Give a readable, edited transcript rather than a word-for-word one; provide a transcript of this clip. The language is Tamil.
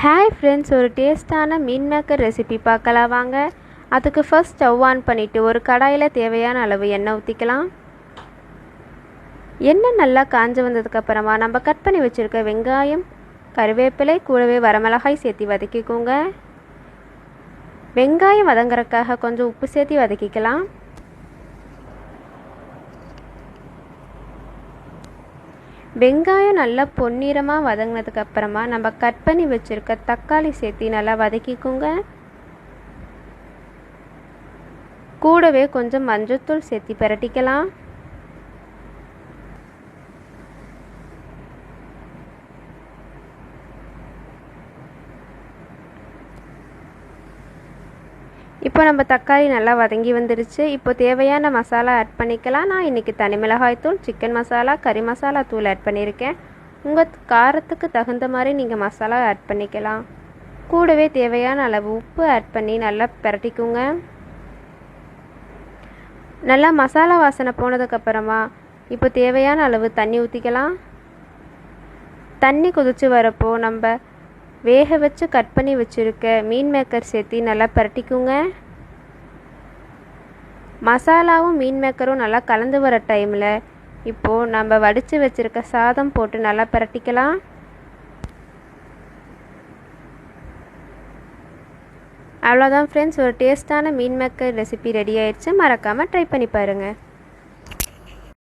ஹாய் ஃப்ரெண்ட்ஸ், ஒரு டேஸ்டான மீன் மேக்கர் ரெசிபி பார்க்கலாம் வாங்க. அதுக்கு ஃபர்ஸ்ட் ஸ்டவ் ஆன் பண்ணிவிட்டு ஒரு கடாயில் தேவையான அளவு எண்ணெய் ஊற்றிக்கலாம். எண்ணெய் நல்லா காஞ்சு வந்ததுக்கப்புறமா நம்ம கட் பண்ணி வச்சுருக்க வெங்காயம், கருவேப்பிலை, கூடவே வரமிளகாய் சேர்த்து வதக்கிக்கோங்க. வெங்காயம் வதங்குறதுக்காக கொஞ்சம் உப்பு சேர்த்து வதக்கிக்கலாம். வெங்காயம் நல்லா பொன்னிறமாக வதங்கினதுக்கப்புறமா நம்ம கட் பண்ணி வச்சுருக்க தக்காளி சேர்த்து நல்லா வதக்கிக்கோங்க. கூடவே கொஞ்சம் மஞ்சள்தூள் சேர்த்து பிரட்டிக்கலாம். இப்போ நம்ம தக்காளி நல்லா வதங்கி வந்துருச்சு. இப்போ தேவையான மசாலா ஆட் பண்ணிக்கலாம். நான் இன்றைக்கி தனி மிளகாய் தூள், சிக்கன் மசாலா, கறி மசாலா தூள் ஆட் பண்ணியிருக்கேன். உங்கள் காரத்துக்கு தகுந்த மாதிரி நீங்கள் மசாலா ஆட் பண்ணிக்கலாம். கூடவே தேவையான அளவு உப்பு ஆட் பண்ணி நல்லா பிரட்டிக்குங்க. நல்லா மசாலா வாசனை போனதுக்கப்புறமா இப்போ தேவையான அளவு தண்ணி ஊற்றிக்கலாம். தண்ணி கொதித்து வரப்போ நம்ம வேக வச்சு கட் பண்ணி வச்சுருக்க மீன் மேக்கர் சேர்த்து நல்லா பிரட்டிக்குங்க. மசாலாவும் மீன் மேக்கரும் நல்லா கலந்து வர டைமில் இப்போது நம்ம வடித்து வச்சுருக்க சாதம் போட்டு நல்லா பிரட்டிக்கலாம். அவ்வளோதான் ஃப்ரெண்ட்ஸ், ஒரு டேஸ்டான மீன் மேக்கர் ரெசிபி ரெடி ஆயிடுச்சு. மறக்காமல் ட்ரை பண்ணி பாருங்கள்.